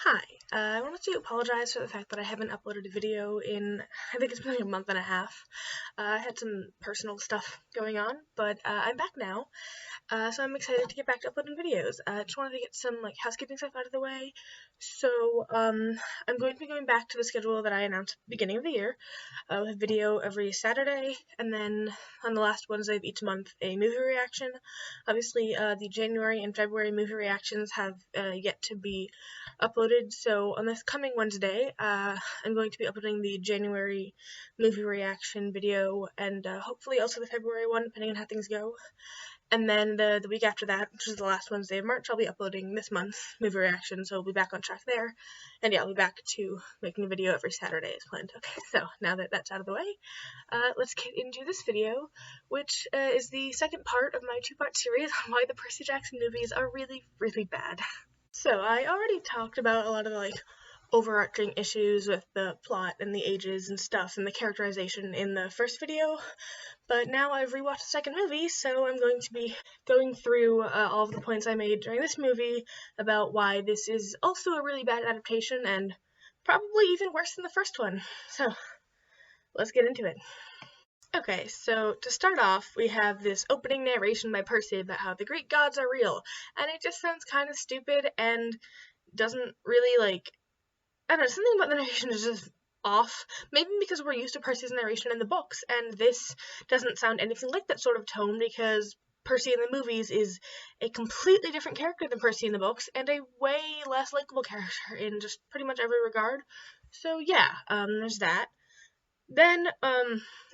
Hi, I wanted to apologize for the fact that I haven't uploaded a video in, I think it's been like a month and a half. I had some personal stuff going on, but I'm back now, so I'm excited to get back to uploading videos. I just wanted to get some housekeeping stuff out of the way. So I'm going to be going back to the schedule that I announced at the beginning of the year, with a video every Saturday, and then on the last Wednesday of each month, a movie reaction. Obviously, the January and February movie reactions have yet to be uploaded, so on this coming Wednesday, I'm going to be uploading the January movie reaction video, and hopefully also the February one, depending on how things go. And then the week after that, which is the last Wednesday of March, I'll be uploading this month's movie reaction, so we'll be back on track there. And yeah, I'll be back to making a video every Saturday as planned. Okay, so now that that's out of the way, let's get into this video, which is the second part of my two-part series on why the Percy Jackson movies are really, really bad. So I already talked about a lot of the overarching issues with the plot and the ages and stuff and the characterization in the first video, but now I've rewatched the second movie, so I'm going to be going through all of the points I made during this movie about why this is also a really bad adaptation and probably even worse than the first one. So let's get into it. Okay, so to start off, we have this opening narration by Percy about how the Greek gods are real, and it just sounds kind of stupid and doesn't really, I don't know, something about the narration is just off. Maybe because we're used to Percy's narration in the books, and this doesn't sound anything like that sort of tone because Percy in the movies is a completely different character than Percy in the books, and a way less likable character in just pretty much every regard. So yeah, there's that. Then,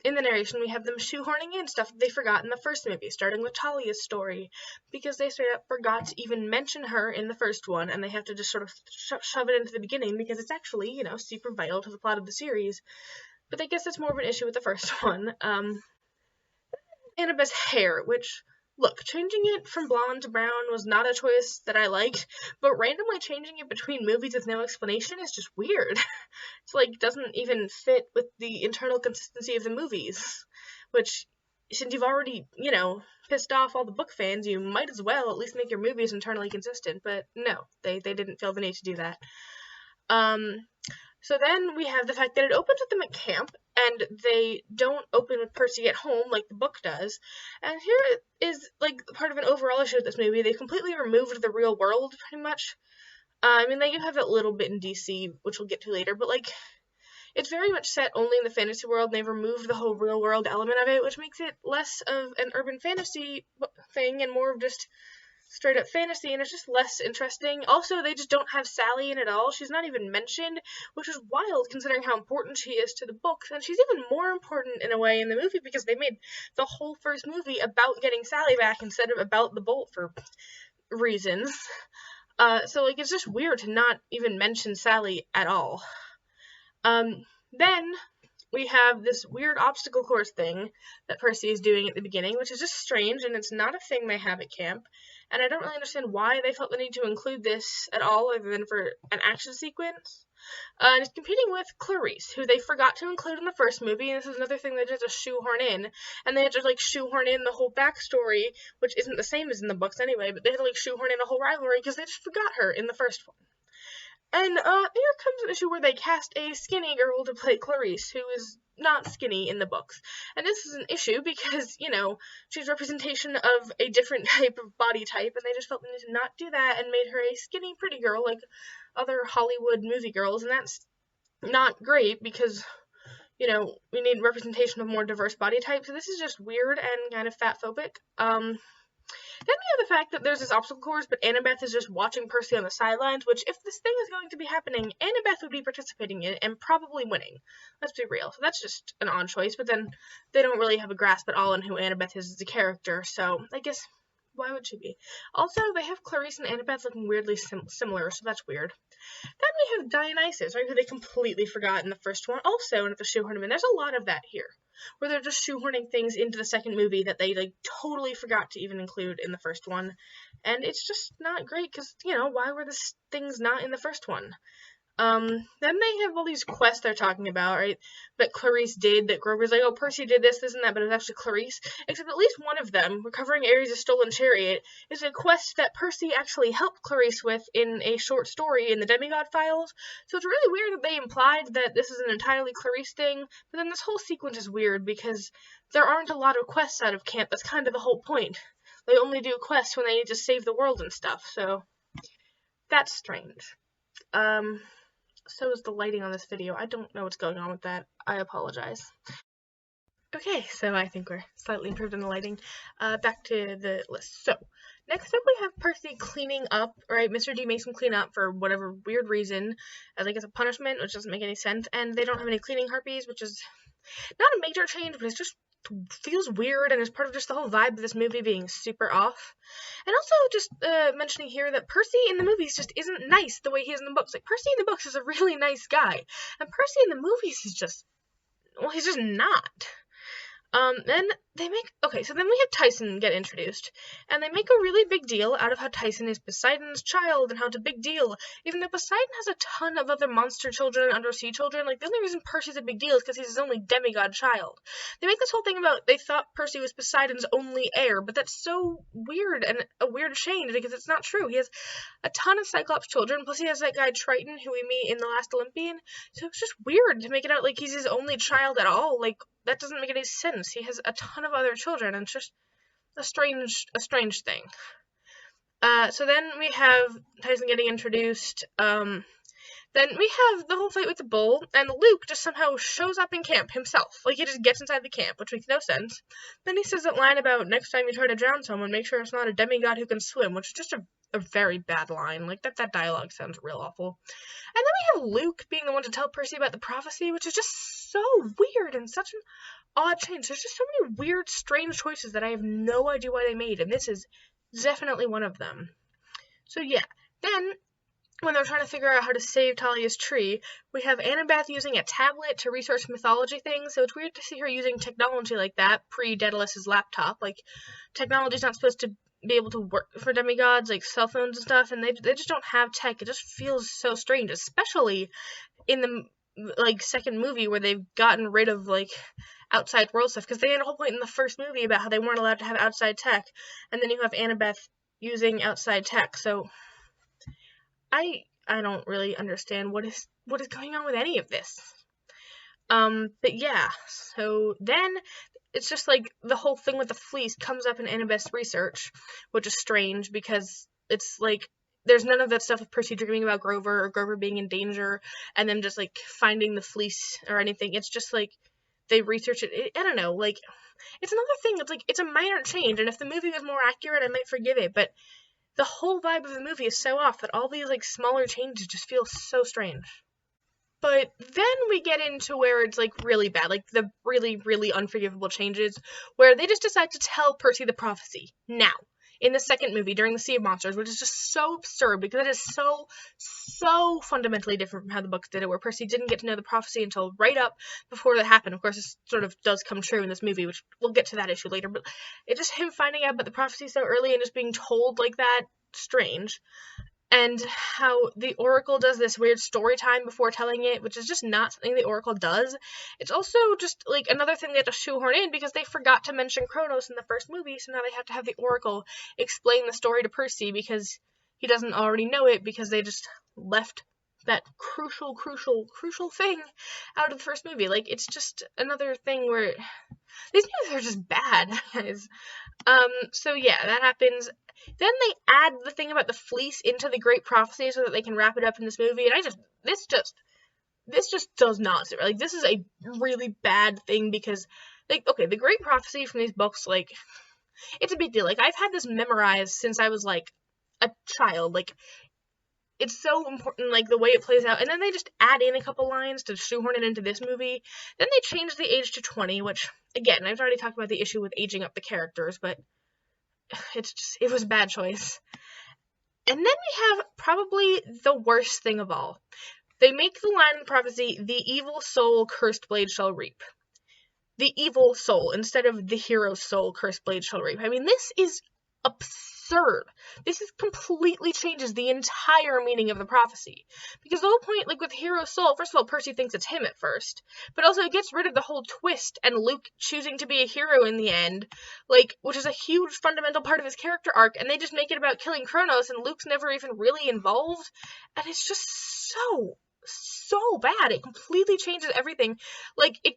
in the narration, we have them shoehorning in stuff that they forgot in the first movie, starting with Talia's story, because they straight up forgot to even mention her in the first one, and they have to just sort of shove it into the beginning because it's actually, super vital to the plot of the series. But I guess that's more of an issue with the first one. Annabeth's hair, which, look, changing it from blonde to brown was not a choice that I liked, but randomly changing it between movies with no explanation is just weird. It's doesn't even fit with the internal consistency of the movies, which, since you've already, pissed off all the book fans, you might as well at least make your movies internally consistent, but no, they didn't feel the need to do that. So then we have the fact that it opens with them at camp, and they don't open with Percy at home like the book does. And here is, part of an overall issue with this movie. They completely removed the real world, pretty much. I mean, they do have that little bit in DC, which we'll get to later, but, it's very much set only in the fantasy world, and they've removed the whole real world element of it, which makes it less of an urban fantasy thing and more of just straight up fantasy, and it's just less interesting. Also, they just don't have Sally in it at all. She's not even mentioned, which is wild considering how important she is to the books, and she's even more important in a way in the movie because they made the whole first movie about getting Sally back instead of about the bolt for reasons. So it's just weird to not even mention Sally at all. Then we have this weird obstacle course thing that Percy is doing at the beginning, which is just strange, and it's not a thing they have at camp. And I don't really understand why they felt the need to include this at all, other than for an action sequence. And it's competing with Clarice, who they forgot to include in the first movie, and this is another thing they had to shoehorn in. And they had to, shoehorn in the whole backstory, which isn't the same as in the books anyway, but they had to, shoehorn in a whole rivalry because they just forgot her in the first one. And here comes an issue where they cast a skinny girl to play Clarice, who is not skinny in the books. And this is an issue because, she's representation of a different type of body type, and they just felt the need to not do that and made her a skinny, pretty girl like other Hollywood movie girls, and that's not great because, we need representation of more diverse body types, so this is just weird and kind of fat-phobic. Then we have the fact that there's this obstacle course, but Annabeth is just watching Percy on the sidelines, which, if this thing is going to be happening, Annabeth would be participating in it and probably winning. Let's be real. So that's just an odd choice, but then they don't really have a grasp at all on who Annabeth is as a character, so I guess why would she be? Also, they have Clarice and Annabeth looking weirdly similar, so that's weird. Then we have Dionysus, right, who they completely forgot in the first one, also, and at the shoehorn him in. There's a lot of that here, where they're just shoehorning things into the second movie that they, totally forgot to even include in the first one, and it's just not great, because, why were these things not in the first one? Then they have all these quests they're talking about, right? That Clarice did, that Grover's like, oh, Percy did this, and that, but it's actually Clarice. Except at least one of them, recovering Ares' stolen chariot, is a quest that Percy actually helped Clarice with in a short story in the Demigod Files. So it's really weird that they implied that this is an entirely Clarice thing, but then this whole sequence is weird because there aren't a lot of quests out of camp. That's kind of the whole point. They only do quests when they need to save the world and stuff, so that's strange. So is the lighting on this video. I don't know what's going on with that. I apologize. Okay, so I think we're slightly improved in the lighting. Back to the list. So, next up we have Percy cleaning up, right? Mr. D makes him clean up for whatever weird reason, as I guess a punishment, which doesn't make any sense, and they don't have any cleaning harpies, which is not a major change, but it's just feels weird and is part of just the whole vibe of this movie being super off. And also just mentioning here that Percy in the movies just isn't nice the way he is in the books. Like, Percy in the books is a really nice guy, and Percy in the movies is just, well, he's just not. Then then we have Tyson get introduced, and they make a really big deal out of how Tyson is Poseidon's child, and how it's a big deal, even though Poseidon has a ton of other monster children and undersea children. Like, the only reason Percy's a big deal is because he's his only demigod child. They make this whole thing about they thought Percy was Poseidon's only heir, but that's so weird, and a weird change, because it's not true. He has a ton of Cyclops children, plus he has that guy Triton, who we meet in The Last Olympian, so it's just weird to make it out like he's his only child at all. Like, that doesn't make any sense. He has a ton of other children, and it's just a strange thing. So then we have Tyson getting introduced. Then we have the whole fight with the bull, and Luke just somehow shows up in camp himself. Like, he just gets inside the camp, which makes no sense. Then he says that line about next time you try to drown someone, make sure it's not a demigod who can swim, which is just a very bad line. Like, that dialogue sounds real awful. And then we have Luke being the one to tell Percy about the prophecy, which is just so weird and such an odd change. There's just so many weird, strange choices that I have no idea why they made, and this is definitely one of them. So yeah, then when they're trying to figure out how to save Talia's tree, we have Annabeth using a tablet to research mythology things, so it's weird to see her using technology like that, pre-Daedalus's laptop. Like, technology's not supposed to be able to work for demigods, like cell phones and stuff, and they just don't have tech. It just feels so strange, especially in the, like, second movie where they've gotten rid of, like, outside world stuff, because they had a whole point in the first movie about how they weren't allowed to have outside tech, and then you have Annabeth using outside tech, so I don't really understand what is going on with any of this. But yeah, so then it's just like the whole thing with the fleece comes up in Annabeth's research, which is strange because it's like there's none of that stuff of Percy dreaming about Grover or Grover being in danger and then just like finding the fleece or anything. It's just like they research it. I don't know, like, it's another thing. It's like, it's a minor change, and if the movie was more accurate, I might forgive it, but the whole vibe of the movie is so off that all these, like, smaller changes just feel so strange. But then we get into where it's, like, really bad, like, the really, really unforgivable changes, where they just decide to tell Percy the prophecy, now, in the second movie, during the Sea of Monsters, which is just so absurd, because it is so fundamentally different from how the books did it, where Percy didn't get to know the prophecy until right up before that happened. Of course, this sort of does come true in this movie, which we'll get to that issue later, but it's just him finding out about the prophecy so early and just being told like that, strange. And how the Oracle does this weird story time before telling it, which is just not something the Oracle does. It's also just, like, another thing they have to shoehorn in because they forgot to mention Kronos in the first movie, so now they have to have the Oracle explain the story to Percy because he doesn't already know it because they just left that crucial thing out of the first movie. Like, it's just another thing where these movies are just bad, guys. So yeah, that happens. Then they add the thing about the fleece into the Great Prophecy so that they can wrap it up in this movie, and this just does not sit right. Like, this is a really bad thing because, like, okay, the Great Prophecy from these books, like, it's a big deal. Like, I've had this memorized since I was, like, a child. Like, it's so important, like, the way it plays out, and then they just add in a couple lines to shoehorn it into this movie. Then they change the age to 20, which, again, I've already talked about the issue with aging up the characters, but it was a bad choice. And then we have probably the worst thing of all. They make the line in the prophecy, the evil soul cursed blade shall reap. The evil soul, instead of the hero's soul cursed blade shall reap. I mean, this is absurd. absurd. This completely changes the entire meaning of the prophecy. Because the whole point, like with Hero's soul, first of all, Percy thinks it's him at first, but also it gets rid of the whole twist and Luke choosing to be a hero in the end, like, which is a huge fundamental part of his character arc, and they just make it about killing Kronos, and Luke's never even really involved, and it's just so bad. It completely changes everything. Like, it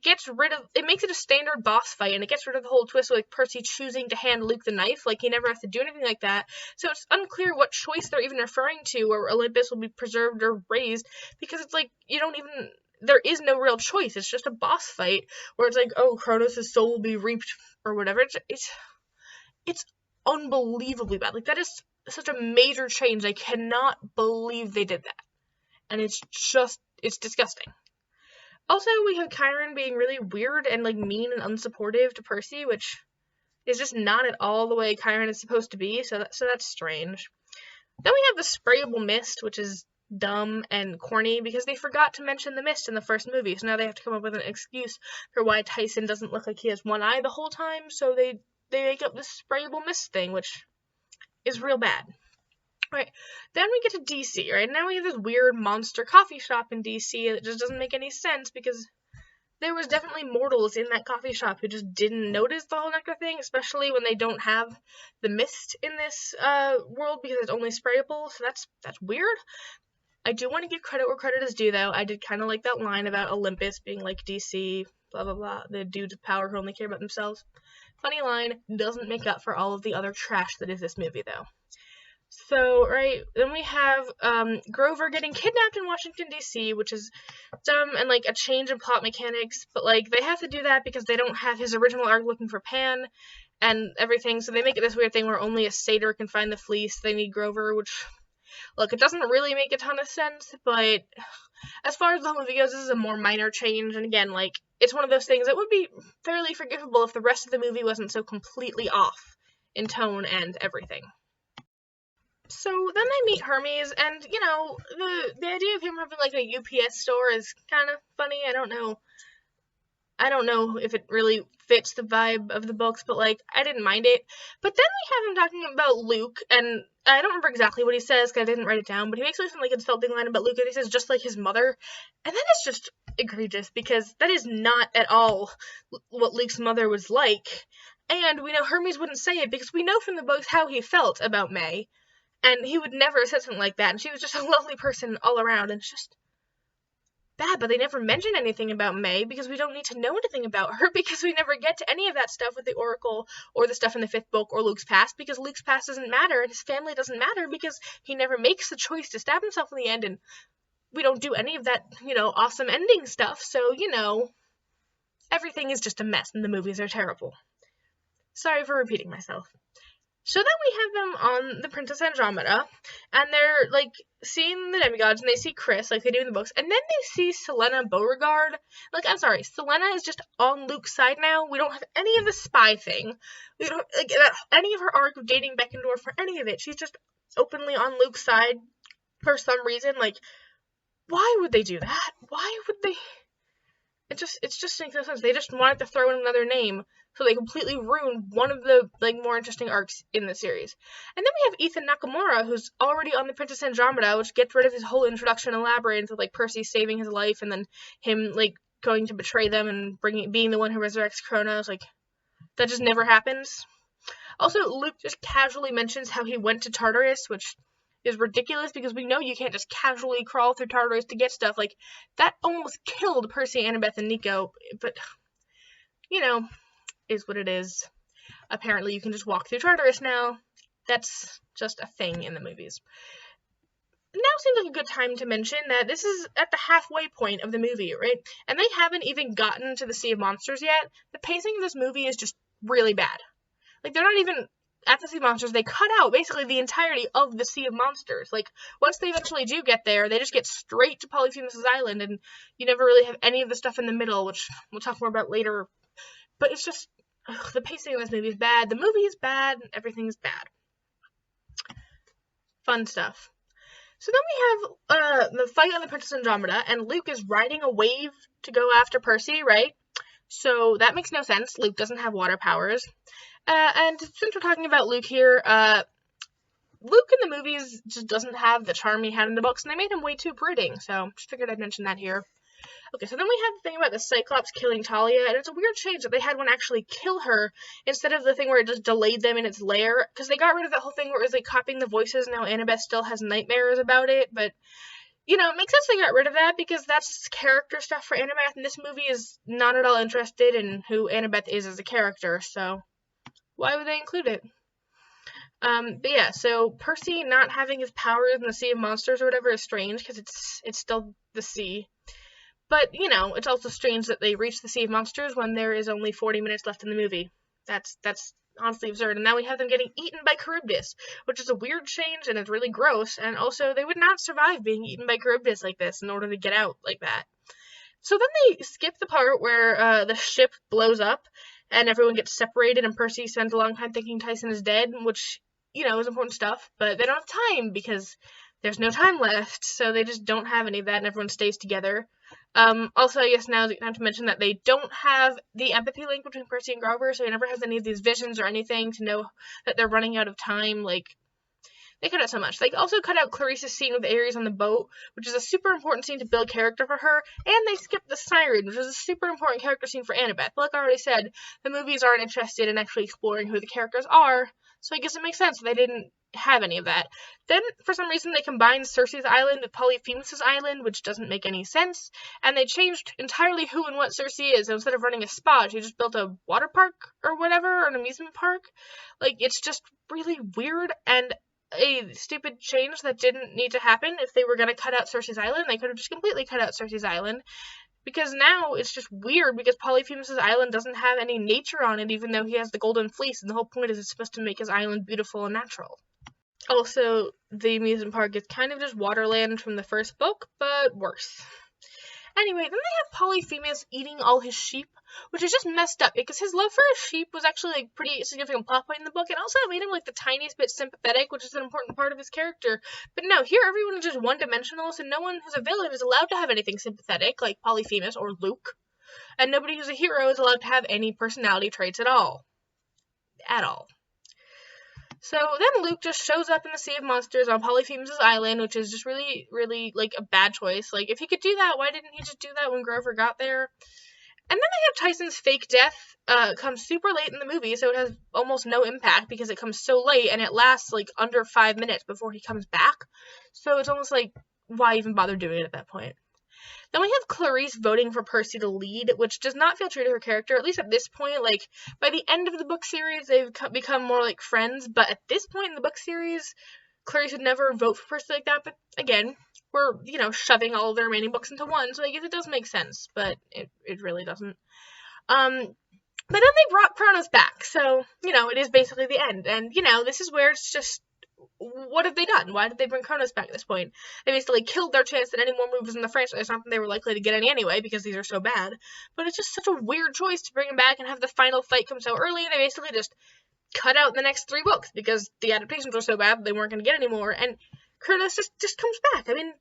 makes it a standard boss fight, and it gets rid of the whole twist of, like, Percy choosing to hand Luke the knife. Like, he never has to do anything like that. So it's unclear what choice they're even referring to, or Olympus will be preserved or raised, because it's like, there is no real choice. It's just a boss fight, where it's like, oh, Kronos' soul will be reaped, or whatever. It's unbelievably bad. Like, that is such a major change. I cannot believe they did that. And it's disgusting. Also, we have Chiron being really weird and, like, mean and unsupportive to Percy, which is just not at all the way Chiron is supposed to be, so that's strange. Then we have the sprayable mist, which is dumb and corny, because they forgot to mention the mist in the first movie, so now they have to come up with an excuse for why Tyson doesn't look like he has one eye the whole time, so they make up this sprayable mist thing, which is real bad. Right, then we get to DC, right? Now we have this weird monster coffee shop in DC that just doesn't make any sense, because there was definitely mortals in that coffee shop who just didn't notice the whole nectar thing, especially when they don't have the mist in this world, because it's only sprayable, so that's weird. I do want to give credit where credit is due, though. I did kind of like that line about Olympus being like DC, blah, blah, blah, the dudes of power who only care about themselves. Funny line, doesn't make up for all of the other trash that is this movie, though. So, right, then we have Grover getting kidnapped in Washington, D.C., which is dumb and, like, a change in plot mechanics, but, like, they have to do that because they don't have his original arc looking for Pan and everything, so they make it this weird thing where only a satyr can find the fleece. They need Grover, which, look, it doesn't really make a ton of sense, but as far as the whole movie goes, this is a more minor change, and again, like, it's one of those things that would be fairly forgivable if the rest of the movie wasn't so completely off in tone and everything. So then they meet Hermes, and, the idea of him having, like, a UPS store is kind of funny. I don't know if it really fits the vibe of the books, but, like, I didn't mind it. But then we have him talking about Luke, and I don't remember exactly what he says, because I didn't write it down, but he makes, like, some, like, insulting line about Luke, and he says, just like his mother, and that is just egregious, because that is not at all what Luke's mother was like, and we know Hermes wouldn't say it, because we know from the books how he felt about May. And he would never have said something like that, and she was just a lovely person all around, and it's just bad, but they never mention anything about May, because we don't need to know anything about her, because we never get to any of that stuff with the Oracle, or the stuff in the 5th book, or Luke's past, because Luke's past doesn't matter, and his family doesn't matter, because he never makes the choice to stab himself in the end, and we don't do any of that, awesome ending stuff, so, everything is just a mess, and the movies are terrible. Sorry for repeating myself. So then we have them on the Princess Andromeda, and they're, like, seeing the demigods, and they see Chris, like they do in the books, and then they see Selena Beauregard. Like, I'm sorry, Selena is just on Luke's side now. We don't have any of the spy thing. We don't, like, any of her arc of dating Beckendorf or any of it. She's just openly on Luke's side for some reason. Like, why would they do that? Why would they? It just makes no sense. They just wanted to throw in another name, so they completely ruined one of the, like, more interesting arcs in the series. And then we have Ethan Nakamura, who's already on the Princess Andromeda, which gets rid of his whole introduction in Labyrinth of, like, Percy saving his life, and then him, like, going to betray them and being the one who resurrects Kronos. Like, that just never happens. Also, Luke just casually mentions how he went to Tartarus, which is ridiculous, because we know you can't just casually crawl through Tartarus to get stuff. Like, that almost killed Percy, Annabeth, and Nico, but, is what it is. Apparently you can just walk through Tartarus now. That's just a thing in the movies. Now seems like a good time to mention that this is at the halfway point of the movie, right? And they haven't even gotten to the Sea of Monsters yet. The pacing of this movie is just really bad. Like, they're not even at the Sea of Monsters. They cut out basically the entirety of the Sea of Monsters. Like, once they eventually do get there, they just get straight to Polyphemus' Island, and you never really have any of the stuff in the middle, which we'll talk more about later. But it's just, the pacing of this movie is bad. The movie is bad. Everything's bad. Fun stuff. So then we have the fight on the Princess Andromeda, and Luke is riding a wave to go after Percy, right? So that makes no sense. Luke doesn't have water powers. And since we're talking about Luke here, Luke in the movies just doesn't have the charm he had in the books, and they made him way too brooding, so just figured I'd mention that here. Okay, so then we have the thing about the Cyclops killing Talia, and it's a weird change that they had one actually kill her instead of the thing where it just delayed them in its lair, because they got rid of that whole thing where it was like copying the voices, and now Annabeth still has nightmares about it, but it makes sense they got rid of that because that's character stuff for Annabeth, and this movie is not at all interested in who Annabeth is as a character, so why would they include it? But yeah, so Percy not having his powers in the Sea of Monsters or whatever is strange because it's still the sea. But, it's also strange that they reach the Sea of Monsters when there is only 40 minutes left in the movie. That's honestly absurd. And now we have them getting eaten by Charybdis, which is a weird change and it's really gross. And also, they would not survive being eaten by Charybdis like this in order to get out like that. So then they skip the part where the ship blows up and everyone gets separated and Percy spends a long time thinking Tyson is dead, which, is important stuff. But they don't have time because there's no time left. So they just don't have any of that and everyone stays together. Also, I guess now is the time to mention that they don't have the empathy link between Percy and Grover, so he never has any of these visions or anything to know that they're running out of time. Like, they cut out so much. They also cut out Clarice's scene with Ares on the boat, which is a super important scene to build character for her, and they skipped the siren, which is a super important character scene for Annabeth. But like I already said, the movies aren't interested in actually exploring who the characters are, so I guess it makes sense they didn't have any of that. Then, for some reason, they combined Circe's island with Polyphemus' island, which doesn't make any sense, and they changed entirely who and what Circe is. So instead of running a spa, she just built a water park or whatever, or an amusement park. Like, it's just really weird, and a stupid change that didn't need to happen. If they were going to cut out Circe's island, they could have just completely cut out Circe's island, because now it's just weird because Polyphemus' island doesn't have any nature on it, even though he has the golden fleece, and the whole point is it's supposed to make his island beautiful and natural. Also, the amusement park is kind of just Waterland from the first book, but worse. Anyway, then they have Polyphemus eating all his sheep, which is just messed up because his love for his sheep was actually like pretty significant plot point in the book, and also it made him like the tiniest bit sympathetic, which is an important part of his character. But no, here everyone is just one-dimensional, so no one who's a villain is allowed to have anything sympathetic, like Polyphemus or Luke, and nobody who's a hero is allowed to have any personality traits at all. At all. So then Luke just shows up in the Sea of Monsters on Polyphemus' island, which is just really, really, like, a bad choice. Like, if he could do that, why didn't he just do that when Grover got there? And then they have Tyson's fake death come super late in the movie, so it has almost no impact because it comes so late, and it lasts, like, under 5 minutes before he comes back. So it's almost like, why even bother doing it at that point? Then we have Clarice voting for Percy to lead, which does not feel true to her character, at least at this point. Like, by the end of the book series, they've become more like friends, but at this point in the book series, Clarice would never vote for Percy like that, but again, we're, shoving all of the remaining books into one, so I guess it does make sense, but it really doesn't. But then they brought Kronos back, so, it is basically the end, and, this is where it's just, what have they done? Why did they bring Kronos back at this point? They basically killed their chance at any more movies in the franchise. Not that they were likely to get any anyway, because these are so bad. But it's just such a weird choice to bring him back and have the final fight come so early. They basically just cut out the next 3 books, because the adaptations were so bad they weren't going to get any more. And Kronos just comes back. I mean,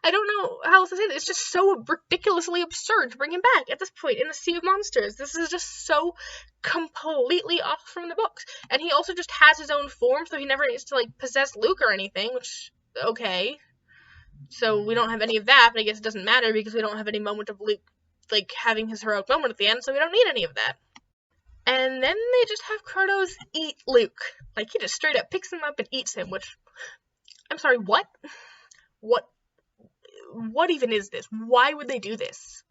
I don't know how else to say this. It's just so ridiculously absurd to bring him back at this point in the Sea of Monsters. This is just so completely off from the books. And he also just has his own form, so he never needs to, like, possess Luke or anything, which, okay. So we don't have any of that, but I guess it doesn't matter because we don't have any moment of Luke, like, having his heroic moment at the end, so we don't need any of that. And then they just have Kronos eat Luke. Like, he just straight up picks him up and eats him, which, I'm sorry, what? What even is this? Why would they do this?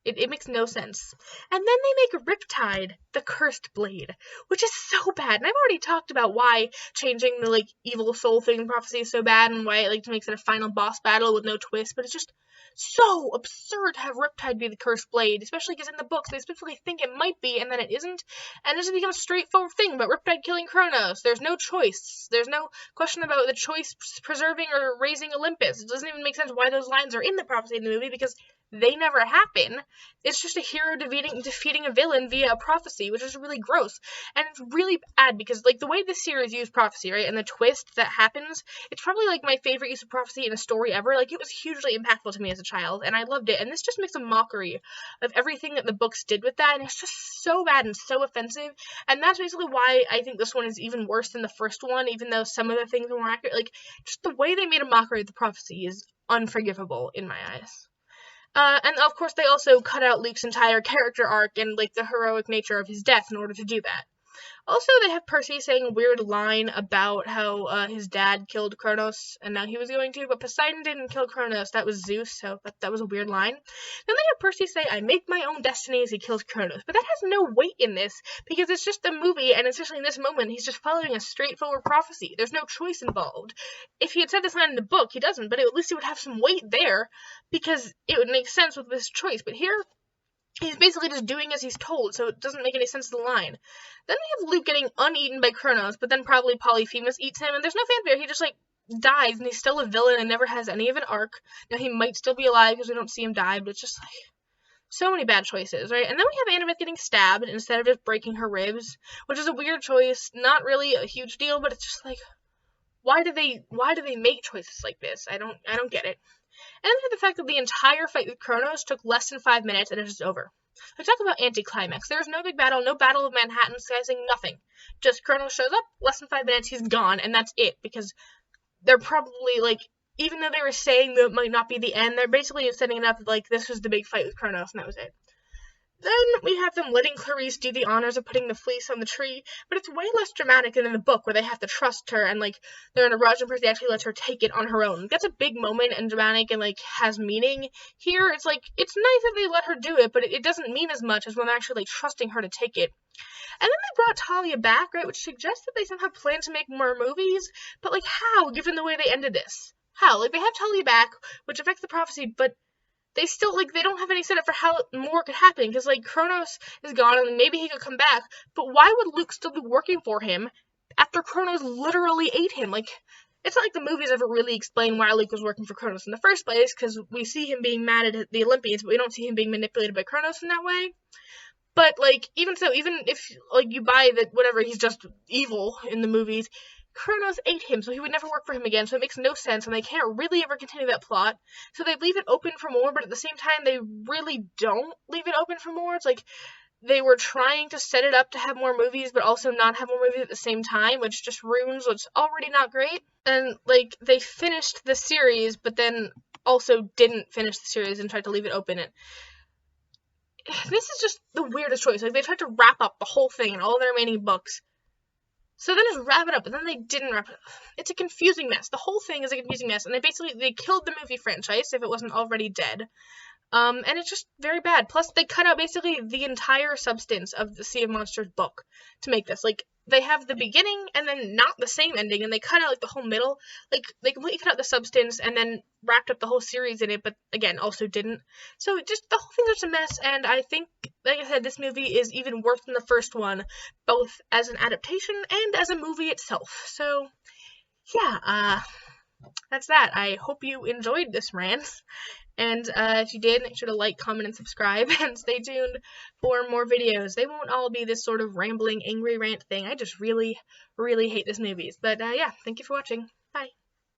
It makes no sense. And then they make Riptide the cursed blade, which is so bad. And I've already talked about why changing the, like, evil soul thing in prophecy is so bad and why it, like, makes it a final boss battle with no twist, but it's just so absurd to have Riptide be the cursed blade, especially because in the books they specifically think it might be and then it isn't, and it just becomes a straightforward thing about Riptide killing Kronos. There's no choice. There's no question about the choice preserving or raising Olympus. It doesn't even make sense why those lines are in the prophecy in the movie because they never happen. It's just a hero defeating a villain via a prophecy, which is really gross. And it's really bad because, like, the way this series used prophecy, right, and the twist that happens, it's probably, like, my favorite use of prophecy in a story ever. Like, it was hugely impactful to me as a child, and I loved it. And this just makes a mockery of everything that the books did with that, and it's just so bad and so offensive. And that's basically why I think this one is even worse than the first one, even though some of the things are more accurate. Like, just the way they made a mockery of the prophecy is unforgivable in my eyes. And of course, they also cut out Luke's entire character arc and, like, the heroic nature of his death in order to do that. Also, they have Percy saying a weird line about how his dad killed Kronos, and now he was going to, but Poseidon didn't kill Kronos, that was Zeus, so that was a weird line. Then they have Percy say, I make my own destiny as he kills Kronos, but that has no weight in this, because it's just a movie, and especially in this moment, he's just following a straightforward prophecy. There's no choice involved. If he had said this line in the book, he doesn't, but at least it would have some weight there, because it would make sense with this choice, but here, he's basically just doing as he's told, so it doesn't make any sense to the line. Then we have Luke getting uneaten by Kronos, but then probably Polyphemus eats him, and there's no fanfare. He just, like, dies, and he's still a villain and never has any of an arc. Now, he might still be alive because we don't see him die, but it's just, like, so many bad choices, right? And then we have Annabeth getting stabbed instead of just breaking her ribs, which is a weird choice. Not really a huge deal, but it's just, like, why do they make choices like this? I don't get it. And then the fact that the entire fight with Kronos took less than 5 minutes and it's just over. Like, talk about anticlimax. There's no big battle, no Battle of Manhattan, sizing, nothing. Just Kronos shows up, less than 5 minutes, he's gone, and that's it. Because they're probably, like, even though they were saying that it might not be the end, they're basically setting it up like this was the big fight with Kronos, and that was it. Then we have them letting Clarice do the honors of putting the fleece on the tree, but it's way less dramatic than in the book, where they have to trust her, and, like, they're in a rush, and Percy actually lets her take it on her own. That's a big moment, and dramatic, and, like, has meaning. Here, it's, like, it's nice that they let her do it, but it doesn't mean as much as when they're actually, like, trusting her to take it. And then they brought Talia back, right, which suggests that they somehow plan to make more movies, but, like, how, given the way they ended this? How? Like, they have Talia back, which affects the prophecy, but they still, like, they don't have any setup for how more could happen, because, like, Kronos is gone, and maybe he could come back, but why would Luke still be working for him after Kronos literally ate him? Like, it's not like the movies ever really explain why Luke was working for Kronos in the first place, because we see him being mad at the Olympians, but we don't see him being manipulated by Kronos in that way. But, like, even so, even if, like, you buy that, whatever, he's just evil in the movies, Kronos ate him, so he would never work for him again, so it makes no sense, and they can't really ever continue that plot. So they leave it open for more, but at the same time, they really don't leave it open for more. It's like they were trying to set it up to have more movies, but also not have more movies at the same time, which just ruins what's already not great. And, like, they finished the series, but then also didn't finish the series and tried to leave it open. And this is just the weirdest choice. Like, they tried to wrap up the whole thing in all their remaining books. So then just wrap it up, and then they didn't wrap it up. It's a confusing mess. The whole thing is a confusing mess, and they killed the movie franchise if it wasn't already dead. And it's just very bad. Plus, they cut out basically the entire substance of the Sea of Monsters book to make this. Like, they have the beginning and then not the same ending, and they cut out, like, the whole middle. Like, they completely cut out the substance and then wrapped up the whole series in it, but, again, also didn't. So, just the whole thing's just a mess, and I think, like I said, this movie is even worse than the first one, both as an adaptation and as a movie itself. So, yeah, that's that. I hope you enjoyed this rant. And if you did, make sure to like, comment, and subscribe, and stay tuned for more videos. They won't all be this sort of rambling, angry rant thing. I just really, really hate this movies. But yeah, thank you for watching. Bye.